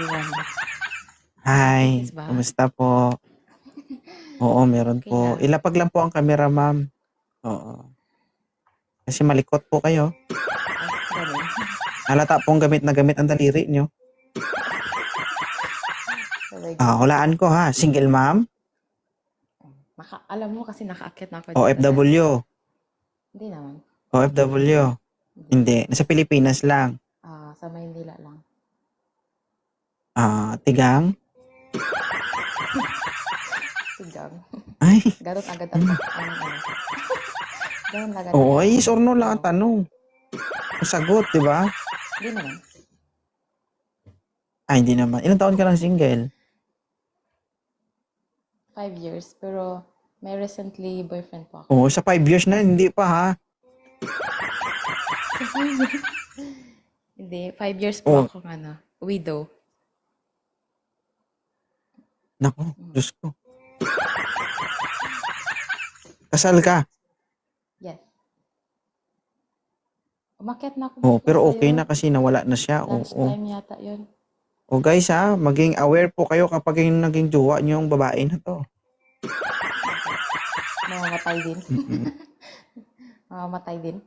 everyone. Hi, Is ba? kumusta po? Oo, meron Okay po. lang. Ilapag lang po ang camera, ma'am. Oo. Kasi malikot po kayo. Ganun. Halata pong gamit na gamit ang daliri nyo. Sabay ganun. Hulaan ko ha. Single ma'am? Alam mo kasi nakaakyat na ako dito. OFW? Hindi naman. OFW? Hindi. Nasa Pilipinas lang. Sa Maynila lang. Tigang? Tigang. Ay, Ganun agad ang ano. Ganun agad. oo, yes or no lang ang tanong. Ang sagot, di ba? Hindi naman. Hindi naman. Ilang taon ka lang single? 5 years. Pero may recently boyfriend po ako. Oo, sa 5 years na, hindi pa ha. Hindi. 5 years po Oh. akong widow. Naku, Diyos ko. Kasal ka? Yes. Umakyat na ako. Oo, before pero okay sa'yo. na kasi nawala na siya. Lunch Oo. time yata yun. O guys ha, maging aware po kayo kapag yung naging jowa nyo yung babae na to. Mamamatay din. Mm-mm. Mamamatay din.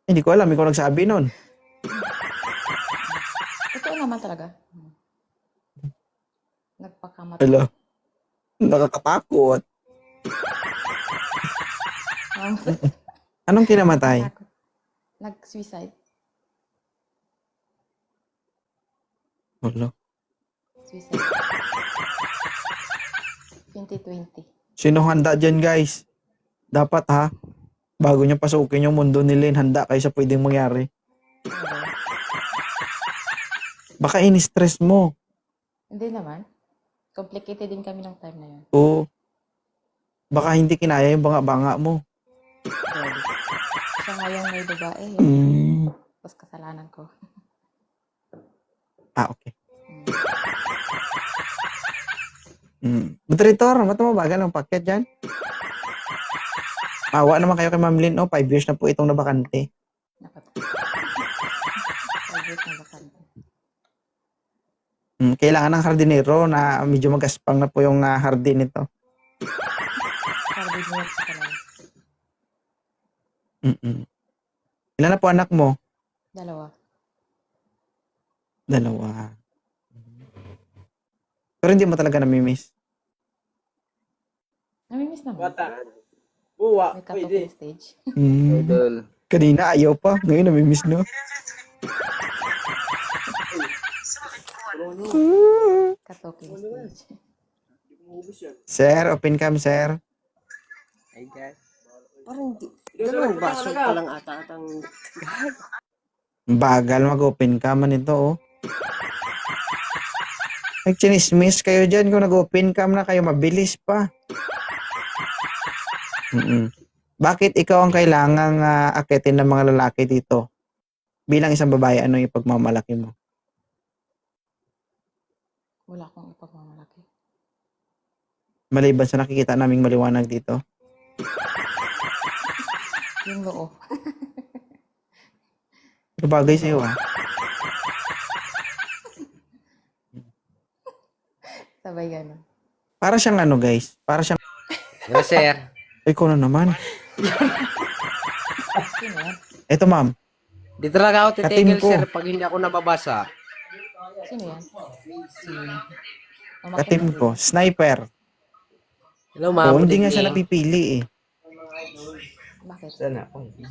Hindi ko alam, ikaw nagsabi nun. Totoo naman talaga. Nagpakamatay. Hello. Nakakatakot. Anong kinamatay? Nag-suicide. Hello. Suicide. 2020. Sino handa dyan guys? Dapat ha, bago nyo pasukin yung mundo ni Lynn, handa kayo sa pwedeng mangyari. Baka in-stress mo. Hindi naman. Complicated din kami ng time na yun. Oo. Baka hindi kinaya yung banga-banga mo. Grabe. Siya ngayong may babae. Tapos kasalanan ko. Okay. Moderator, ba't mo bagal ang paket dyan? Awa naman kayo kay Ma'am Lynn. 5 years na po itong nabakante. Kailangan ng hardinero na medyo magaspang na po yung hardin nito. Hardinero pa talaga. Ilan na po anak mo? 2. 2. Pero hindi mo talaga namimiss. Namimiss naman. Buwa, May talking stage. Idol. Kanina ayaw pa. Ngayon namimiss no? Talking stage. Sir, open cam sir. Ay, guys. Parang dalawang baso pa lang ata atang Bagal mag-open cam man ito oh. Nag-chinismis kayo dyan kung nag-open cam na kayo, mabilis pa. Bakit ikaw ang kailangang akitin ng mga lalaki dito? Bilang isang babae, ano yung pagmamalaki mo? Wala akong ipagmamalaki. Maliban sa nakikita naming maliwanag dito. Yung noo. Pero bagay sa'yo Sabay gano'n. Para siyang ano guys? Para siyang... Hello, sir. Ikaw na naman. Sino yan? Eto ma'am. Di talaga ako Katim titigil, ko. sir, pag hindi ako nababasa. Sino yan? Katim ko. Sniper. Hello, ma'am. Hindi Good nga siya evening. napipili eh. Bakit?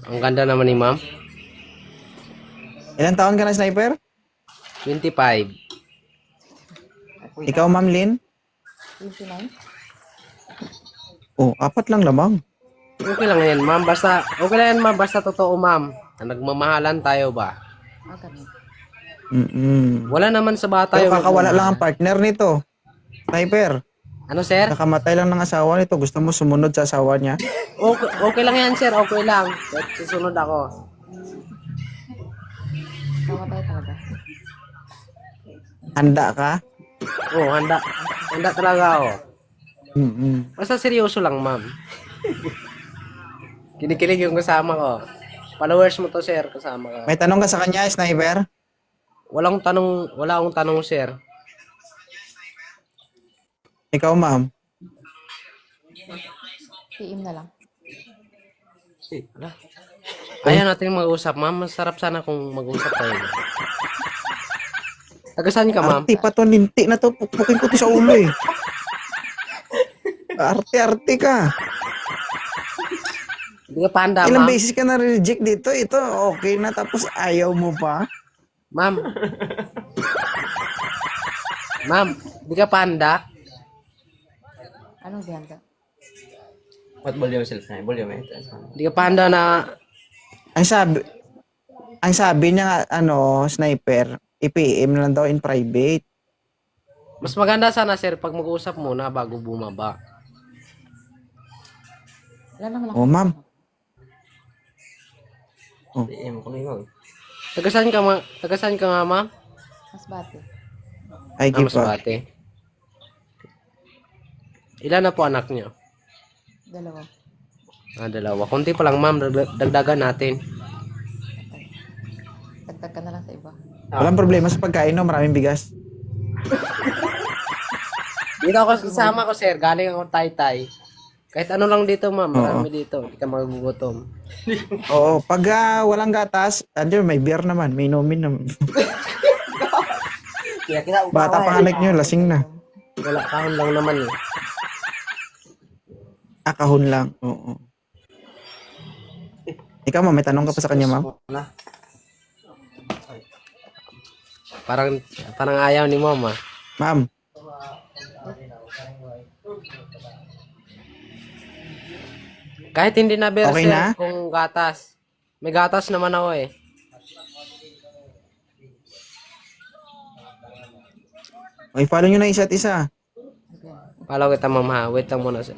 Ang ganda naman ni ma'am. Ilang taon ka na, Sniper? 25. Ikaw, Ma'am Lynn? 29? 4 lang lamang. Okay lang yan, ma'am. Basta, okay lang yan, ma'am. Basta totoo, ma'am. Na nagmamahalan tayo ba? Ganun. Wala naman sa bata Pero yung kakawala lang ang nagmamahal. partner nito. Sniper. Ano, sir? Nakamatay lang ng asawa nito. Gusto mo sumunod sa asawa niya? Okay lang yan, sir. Okay lang. Kahit susunod ako. Kamatay talaga. Handa ka? Oo, handa. Handa talaga ako. Basta seryoso lang, ma'am. Kinikilig yung kasama ko. Followers mo to, sir, kasama ka. May tanong ka sa kanya, Sniper? wala akong tanong, sir. Ikaw, ma'am. PM na lang. Wala. Ayaw natin mag-usap, ma'am. Masarap sana kung mag-usap tayo. Taga saan ka, ma'am? Arte pa to, ninti na to. Pukpukin ko to sa ulo eh. Arte-arte ka. Hindi ka panda, Ilang ma'am. beses ka na reject dito. Ito, okay na. Tapos ayaw mo pa. Ma'am. Ma'am, hindi ka panda. Anong ganda? What volume self na? Volume ito. Hindi ka panda na Ang sabi niya nga, sniper, i-PM na lang daw in private. mas maganda sana, sir, pag mag-usap muna bago bumaba. Wala naman ako. Oh, ma'am. PM ko ngayon. Taga saan ka nga, ma'am? Masbate. Ay, gipa. Masbate. Ilan na po anak niyo? 2. Dalawa. Kunti pa lang, ma'am. Dagdagan natin. Dagdag ka na lang sa iba. Walang problema sa pagkain, no? Maraming bigas. Dito ako kasama ko, sir. Galing ako Taytay. Kahit ano lang dito, ma'am. Marami dito. Hindi ka magugutom. Oo, pag walang gatas, may beer naman, may inumin naman. Bata pa anak nyo, lasing na. Wala, kahon lang naman eh. Akahon lang, oo. Ikaw, ma'am, may tanong ka pa sa kanya, ma'am? Parang ayaw ni mama. Ma'am, Kahit hindi na beer, Okay sir, na? kung gatas. May gatas naman ako eh. follow nyo na isa't isa. Okay. Follow kita, ma'am, ha. Wait lang muna, sir.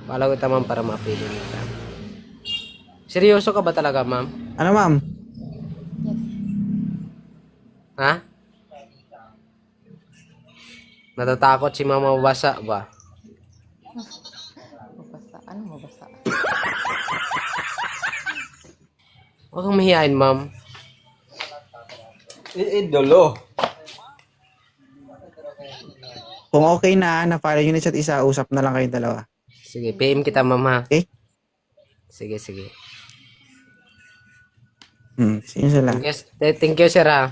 Follow kita, ma'am, para mapili kita. Seryoso ka ba talaga, ma'am? Ano, ma'am? Yes. Ha? Natatakot si mama mabasa ba? Mabasa. Anong mabasa? Huwag kang mahihain, ma'am. Idolo. Kung okay na-follow nyo na isa't isa, usap na lang kayong dalawa. Sige, PM kita, ma'am, ha. Okay? Sige, sige. Sige sila. Yes, thank you, sir, ha.